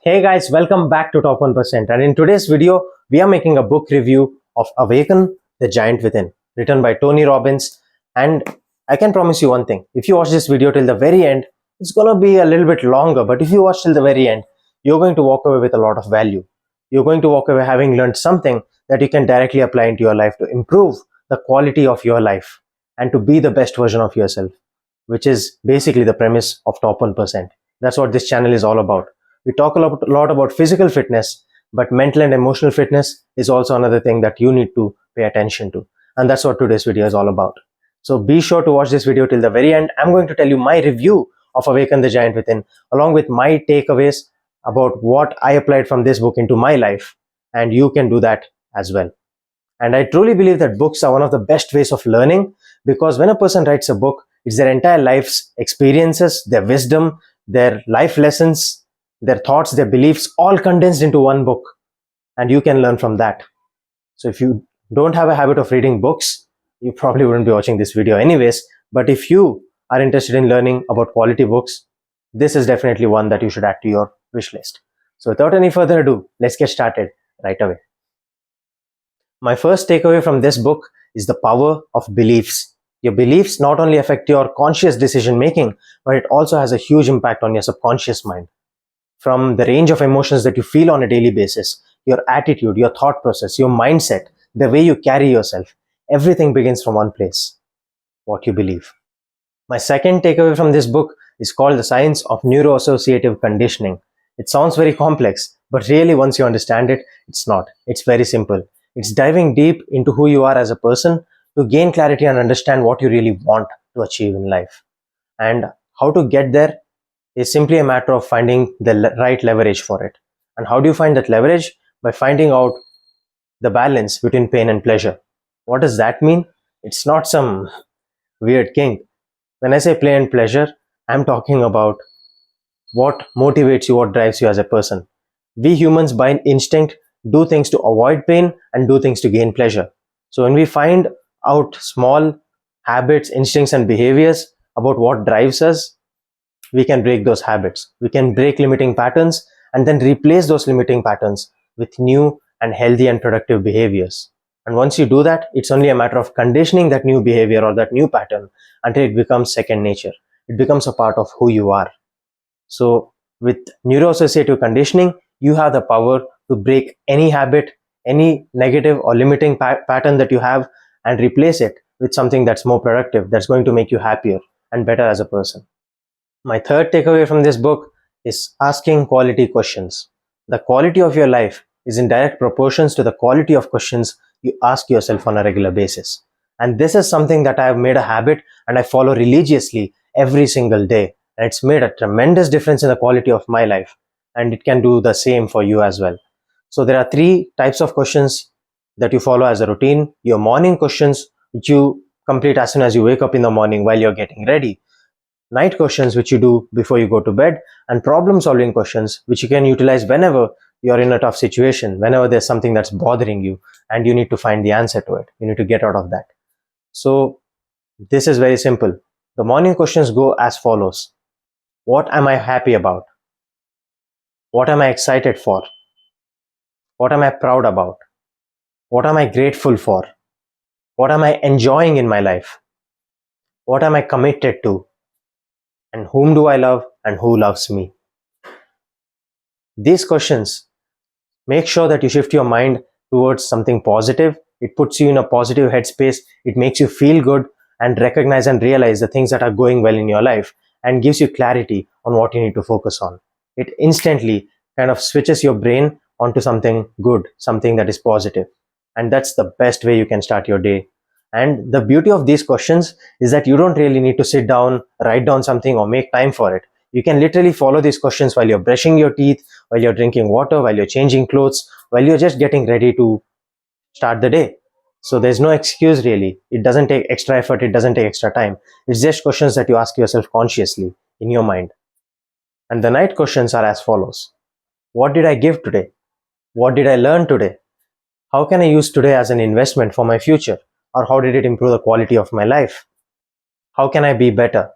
Hey guys, welcome back to Top 1%. And in today's video, we are making a book review of Awaken, the Giant Within, written by Tony Robbins. And I can promise you one thing. If you watch this video till the very end, it's going to be a little bit longer. But if you watch till the very end, you're going to walk away with a lot of value. You're going to walk away having learned something that you can directly apply into your life to improve the quality of your life and to be the best version of yourself, which is basically the premise of Top 1%. That's what this channel is all about. We talk a lot about physical fitness, but mental and emotional fitness is also another thing that you need to pay attention to. And that's what today's video is all about. So be sure to watch this video till the very end. I'm going to tell you my review of Awaken the Giant Within, along with my takeaways about what I applied from this book into my life. And you can do that as well. And I truly believe that books are one of the best ways of learning, because when a person writes a book, it's their entire life's experiences, their wisdom, their life lessons, their thoughts, their beliefs, all condensed into one book. And you can learn from that. So if you don't have a habit of reading books, you probably wouldn't be watching this video anyways. But if you are interested in learning about quality books, this is definitely one that you should add to your wish list. So without any further ado, let's get started right away. My first takeaway from this book is the power of beliefs. Your beliefs not only affect your conscious decision making, but it also has a huge impact on your subconscious mind. From the range of emotions that you feel on a daily basis, your attitude, your thought process, your mindset, the way you carry yourself, everything begins from one place: what you believe. My second takeaway from this book is called The Science of Neuroassociative Conditioning. It sounds very complex, but really once you understand it, it's not. It's very simple. It's diving deep into who you are as a person to gain clarity and understand what you really want to achieve in life. And how to get there is simply a matter of finding the right leverage for it. And how do you find that leverage? By finding out the balance between pain and pleasure. What does that mean? It's not some weird kink. When I say play and pleasure, I'm talking about what motivates you, what drives you as a person. We humans by instinct do things to avoid pain and do things to gain pleasure. So when we find out small habits, instincts and behaviors about what drives us, we can break those habits. We can break limiting patterns and then replace those limiting patterns with new and healthy and productive behaviors. And once you do that, it's only a matter of conditioning that new behavior or that new pattern until it becomes second nature. It becomes a part of who you are. So with neuroassociative conditioning, you have the power to break any habit, any negative or limiting pattern that you have, and replace it with something that's more productive, that's going to make you happier and better as a person. My third takeaway from this book is asking quality questions. The quality of your life is in direct proportions to the quality of questions you ask yourself on a regular basis. And this is something that I have made a habit and I follow religiously every single day. And it's made a tremendous difference in the quality of my life. And it can do the same for you as well. So there are three types of questions that you follow as a routine. Your morning questions, which you complete as soon as you wake up in the morning while you're getting ready. Night questions, which you do before you go to bed, and problem solving questions, which you can utilize whenever you're in a tough situation, whenever there's something that's bothering you and you need to find the answer to it. You need to get out of that. So this is very simple. The morning questions go as follows. What am I happy about? What am I excited for? What am I proud about? What am I grateful for? What am I enjoying in my life? What am I committed to? And whom do I love and who loves me? These questions make sure that you shift your mind towards something positive. It puts you in a positive headspace. It makes you feel good and recognize and realize the things that are going well in your life and gives you clarity on what you need to focus on. It instantly kind of switches your brain onto something good, something that is positive. And that's the best way you can start your day. And the beauty of these questions is that you don't really need to sit down, write down something or make time for it. You can literally follow these questions while you're brushing your teeth, while you're drinking water, while you're changing clothes, while you're just getting ready to start the day. So there's no excuse really. It doesn't take extra effort. It doesn't take extra time. It's just questions that you ask yourself consciously in your mind. And the night questions are as follows. What did I give today? What did I learn today? How can I use today as an investment for my future? Or how did it improve the quality of my life? How can I be better?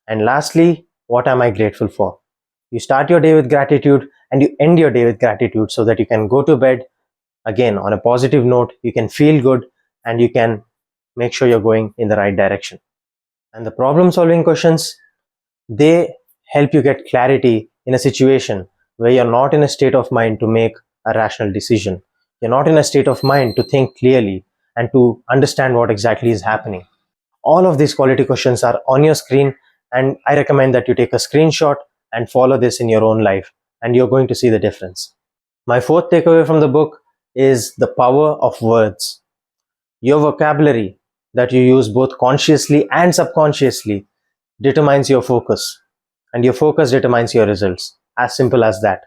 And lastly, what am I grateful for? You start your day with gratitude and you end your day with gratitude so that you can go to bed again on a positive note, you can feel good, and you can make sure you're going in the right direction. And the problem solving questions, they help you get clarity in a situation where you're not in a state of mind to make a rational decision. You're not in a state of mind to think clearly and to understand what exactly is happening. All of these quality questions are on your screen, and I recommend that you take a screenshot and follow this in your own life, and you're going to see the difference. My fourth takeaway from the book is the power of words. Your vocabulary that you use both consciously and subconsciously determines your focus, and your focus determines your results. As simple as that.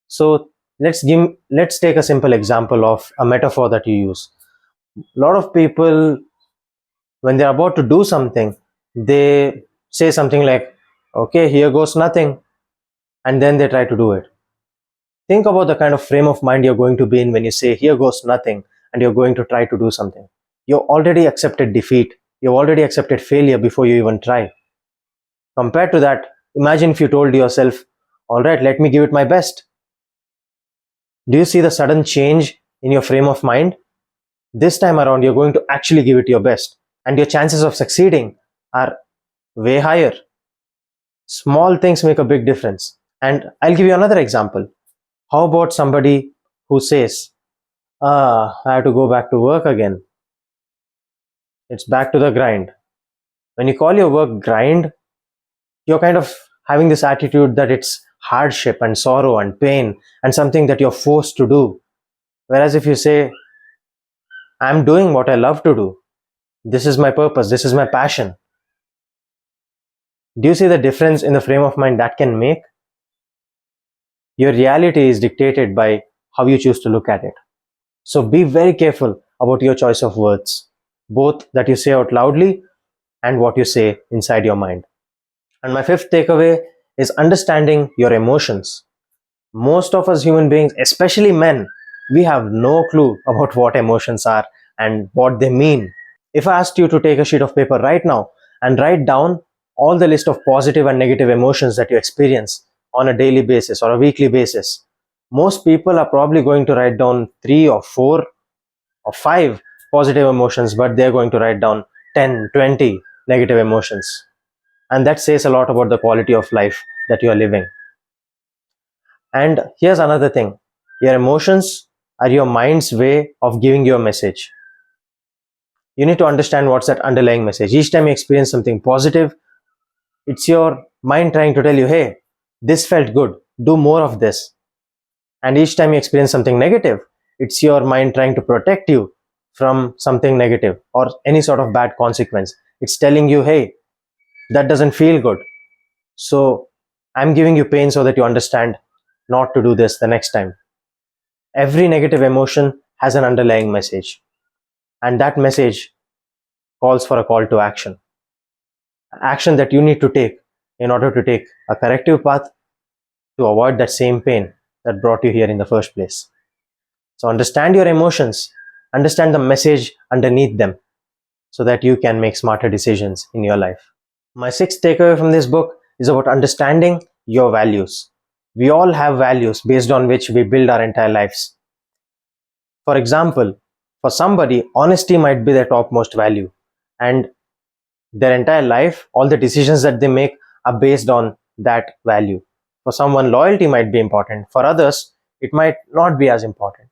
So let's take a simple example of a metaphor that you use. A lot of people, when they're about to do something, they say something like, okay, here goes nothing, and then they try to do it. Think about the kind of frame of mind you're going to be in when you say, here goes nothing, and you're going to try to do something. You already accepted defeat. You've already accepted failure before you even try. Compared to that, imagine if you told yourself, all right, let me give it my best. Do you see the sudden change in your frame of mind? This time around, you're going to actually give it your best, and your chances of succeeding are way higher. Small things make a big difference. And I'll give you another example. How about somebody who says, I have to go back to work again. It's back to the grind. When you call your work grind, you're kind of having this attitude that it's hardship and sorrow and pain and something that you're forced to do. Whereas if you say, I'm doing what I love to do, this is my purpose, this is my passion. Do you see the difference in the frame of mind that can make? Your reality is dictated by how you choose to look at it. So be very careful about your choice of words, both that you say out loudly and what you say inside your mind. And my fifth takeaway is understanding your emotions. Most of us human beings, especially men, we have no clue about what emotions are and what they mean. If I asked you to take a sheet of paper right now and write down all the list of positive and negative emotions that you experience on a daily basis or a weekly basis, most people are probably going to write down 3 or 4 or 5 positive emotions, but they're going to write down 10, 20 negative emotions. And that says a lot about the quality of life that you are living. And here's another thing. Your emotions are your mind's way of giving you a message. You need to understand what's that underlying message. Each time you experience something positive, it's your mind trying to tell you, hey, this felt good, do more of this. And each time you experience something negative, it's your mind trying to protect you from something negative or any sort of bad consequence. It's telling you, hey, that doesn't feel good. So I'm giving you pain so that you understand not to do this the next time. Every negative emotion has an underlying message, and that message calls for a call to action. Action that you need to take in order to take a corrective path to avoid that same pain that brought you here in the first place. So understand your emotions, understand the message underneath them so that you can make smarter decisions in your life. My sixth takeaway from this book is about understanding your values. We all have values based on which we build our entire lives. For example, for somebody, honesty might be their topmost value, and their entire life, all the decisions that they make are based on that value. For someone, loyalty might be important. For others, it might not be as important.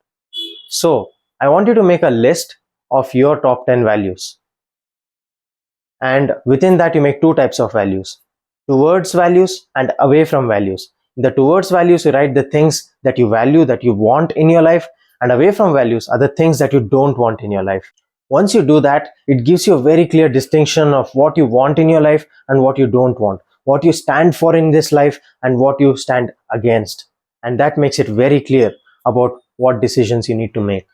So, I want you to make a list of your top 10 values. And within that, you make 2 types of values: towards values and away from values. In the towards values, you write the things that you value, that you want in your life, and away from values are the things that you don't want in your life. Once you do that, it gives you a very clear distinction of what you want in your life and what you don't want, what you stand for in this life and what you stand against. And that makes it very clear about what decisions you need to make.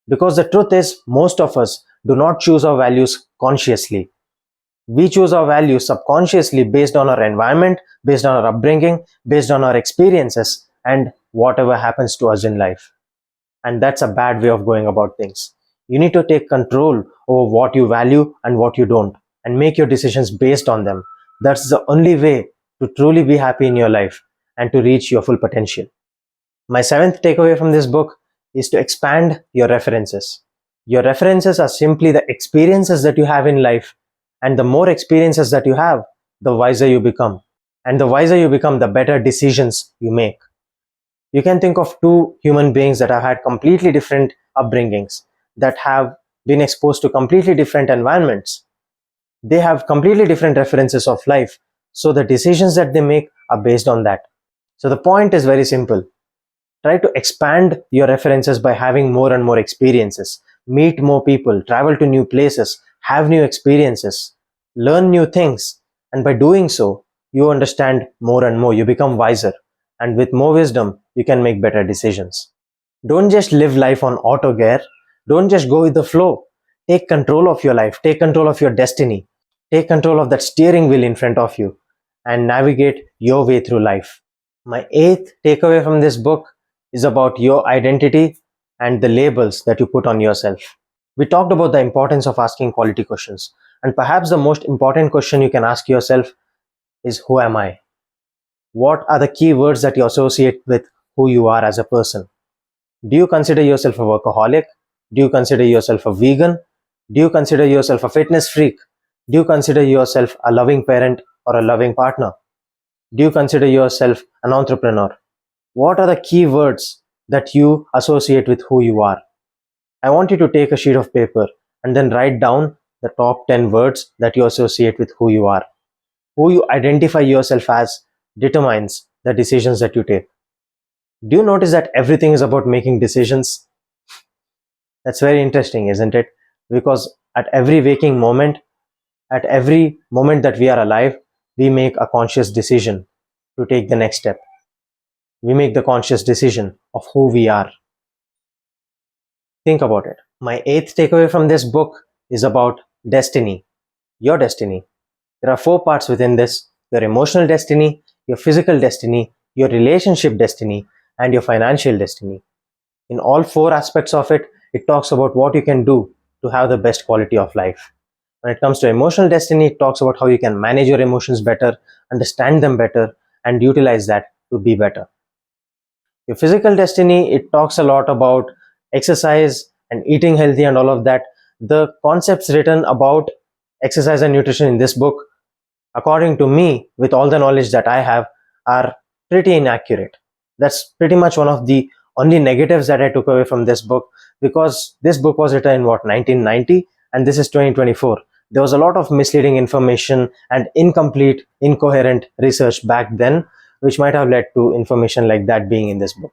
Because the truth is, most of us do not choose our values consciously. We choose our values subconsciously based on our environment, based on our upbringing, based on our experiences, and whatever happens to us in life. And that's a bad way of going about things. You need to take control over what you value and what you don't, and make your decisions based on them. That's the only way to truly be happy in your life and to reach your full potential. My seventh takeaway from this book is to expand your references. Your references are simply the experiences that you have in life, and the more experiences that you have, the wiser you become. And the wiser you become, the better decisions you make. You can think of two human beings that have had completely different upbringings, that have been exposed to completely different environments. They have completely different references of life. So the decisions that they make are based on that. So the point is very simple. Try to expand your references by having more and more experiences. Meet more people, travel to new places, have new experiences, learn new things. And by doing so, you understand more and more. You become wiser. And with more wisdom, you can make better decisions. Don't just live life on auto gear. Don't just go with the flow. Take control of your life. Take control of your destiny. Take control of that steering wheel in front of you and navigate your way through life. My eighth takeaway from this book is about your identity and the labels that you put on yourself. We talked about the importance of asking quality questions, and perhaps the most important question you can ask yourself is, who am I? What are the key words that you associate with who you are as a person? Do you consider yourself a workaholic? Do you consider yourself a vegan? Do you consider yourself a fitness freak? Do you consider yourself a loving parent or a loving partner? Do you consider yourself an entrepreneur? What are the key words that you associate with who you are? I want you to take a sheet of paper and then write down the top 10 words that you associate with who you are. Who you identify yourself as determines the decisions that you take. Do you notice that everything is about making decisions? That's very interesting, isn't it? Because at every waking moment, at every moment that we are alive, we make a conscious decision to take the next step. We make the conscious decision of who we are. Think about it. My eighth takeaway from this book is about destiny, your destiny. There are 4 parts within this: your emotional destiny, your physical destiny, your relationship destiny, and your financial destiny. In all 4 aspects of it, it talks about what you can do to have the best quality of life. When it comes to emotional destiny, it talks about how you can manage your emotions better, understand them better, and utilize that to be better. Your physical destiny, it talks a lot about exercise and eating healthy and all of that. The concepts written about exercise and nutrition in this book, according to me, with all the knowledge that I have, are pretty inaccurate. That's pretty much one of the only negatives that I took away from this book, because this book was written in 1990 and this is 2024. There was a lot of misleading information and incomplete, incoherent research back then, which might have led to information like that being in this book.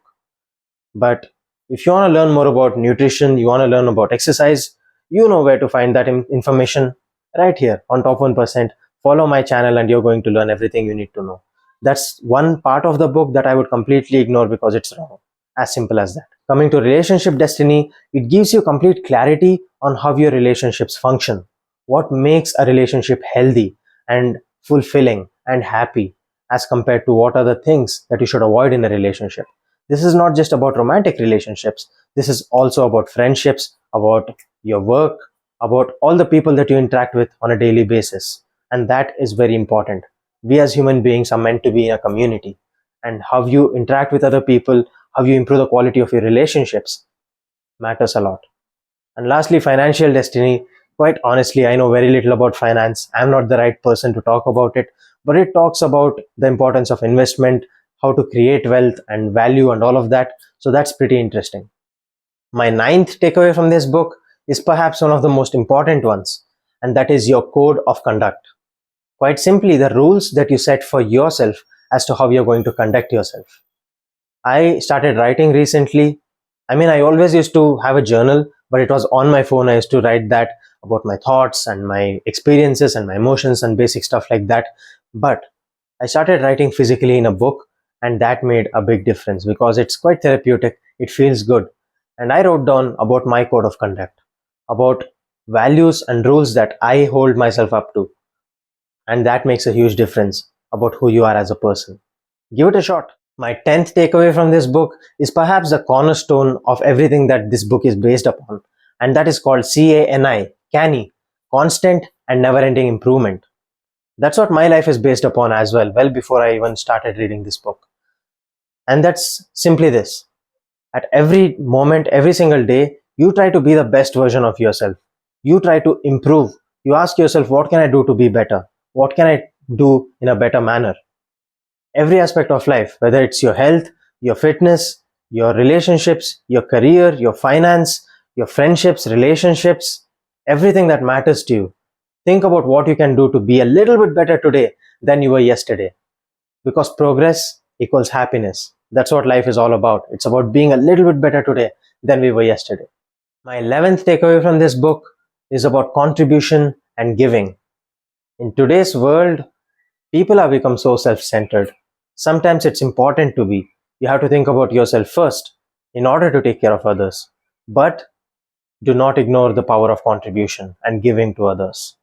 But if you want to learn more about nutrition, you want to learn about exercise, you know where to find that information right here on Top 1%. Follow my channel and you're going to learn everything you need to know. That's one part of the book that I would completely ignore because it's wrong. As simple as that. Coming to relationship destiny, it gives you complete clarity on how your relationships function. What makes a relationship healthy and fulfilling and happy, as compared to what are the things that you should avoid in a relationship. This is not just about romantic relationships. This is also about friendships, about your work, about all the people that you interact with on a daily basis. And that is very important. We as human beings are meant to be in a community. And how you interact with other people, how you improve the quality of your relationships matters a lot. And lastly, financial destiny. Quite honestly, I know very little about finance. I'm not the right person to talk about it, but it talks about the importance of investment, how to create wealth and value and all of that. So that's pretty interesting. My ninth takeaway from this book is perhaps one of the most important ones, and that is your code of conduct. Quite simply, the rules that you set for yourself as to how you're going to conduct yourself. I started writing recently. I mean, I always used to have a journal, but it was on my phone. I used to write that about my thoughts and my experiences and my emotions and basic stuff like that. But I started writing physically in a book, and that made a big difference because it's quite therapeutic. It feels good. And I wrote down about my code of conduct, about values and rules that I hold myself up to. And that makes a huge difference about who you are as a person. Give it a shot. My 10th takeaway from this book is perhaps the cornerstone of everything that this book is based upon, and that is called CANI, constant and never-ending improvement. That's what my life is based upon as well before I even started reading this book. And that's simply this: at every moment, every single day, you try to be the best version of yourself. You try to improve. You ask yourself, what can I do to be better? What can I do in a better manner? Every aspect of life, whether it's your health, your fitness, your relationships, your career, your finance, your friendships, relationships, everything that matters to you. Think about what you can do to be a little bit better today than you were yesterday. Because progress equals happiness. That's what life is all about. It's about being a little bit better today than we were yesterday. My 11th takeaway from this book is about contribution and giving. In today's world, people have become so self-centered. Sometimes it's important to be. You have to think about yourself first in order to take care of others. But do not ignore the power of contribution and giving to others.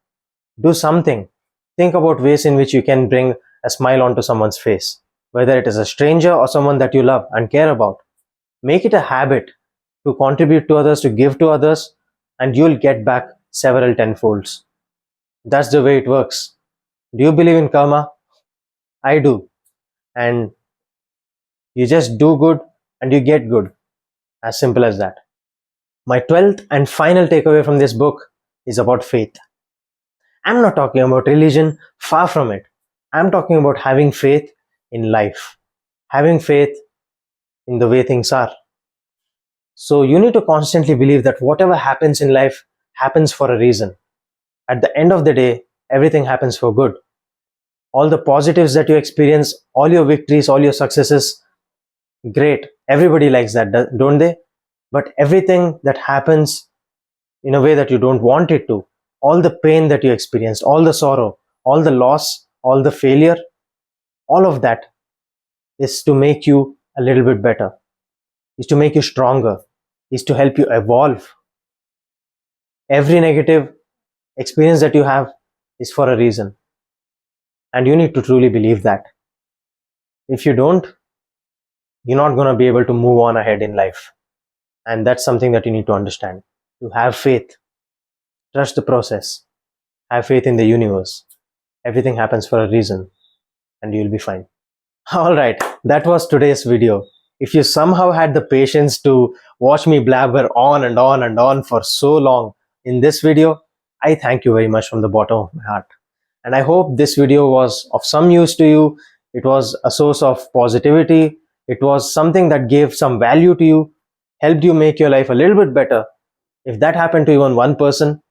Do something. Think about ways in which you can bring a smile onto someone's face, whether it is a stranger or someone that you love and care about. Make it a habit to contribute to others, to give to others, and you'll get back several tenfolds. That's the way it works. Do you believe in karma? I do. And you just do good and you get good. As simple as that. My 12th and final takeaway from this book is about faith. I'm not talking about religion, far from it. I'm talking about having faith in life, having faith in the way things are. So you need to constantly believe that whatever happens in life happens for a reason. At the end of the day, everything happens for good. All the positives that you experience, all your victories, all your successes, great. Everybody likes that, don't they? But everything that happens in a way that you don't want it to, all the pain that you experienced, all the sorrow, all the loss, all the failure, all of that is to make you a little bit better, is to make you stronger, is to help you evolve. Every negative experience that you have is for a reason. And you need to truly believe that. If you don't, you're not going to be able to move on ahead in life. And that's something that you need to understand. To have faith, trust the process, have faith in the universe. Everything happens for a reason, and you'll be fine. Alright, that was today's video. If you somehow had the patience to watch me blabber on and on and on for so long in this video, I thank you very much from the bottom of my heart. And I hope this video was of some use to you. It was a source of positivity. It was something that gave some value to you, helped you make your life a little bit better. If that happened to even one person,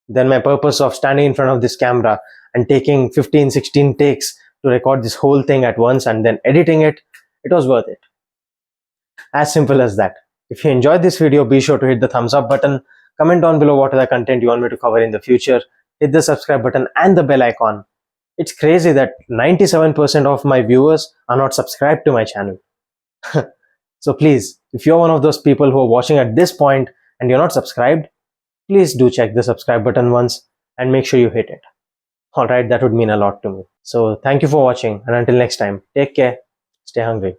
then my purpose of standing in front of this camera and taking 15, 16 takes to record this whole thing at once and then editing it, it was worth it. As simple as that. If you enjoyed this video, be sure to hit the thumbs up button, comment down below what other content you want me to cover in the future, hit the subscribe button and the bell icon. It's crazy that 97% of my viewers are not subscribed to my channel. So please, if you're one of those people who are watching at this point and you're not subscribed, please do check the subscribe button once and make sure you hit it. Alright, that would mean a lot to me. So thank you for watching, and until next time, take care, stay hungry.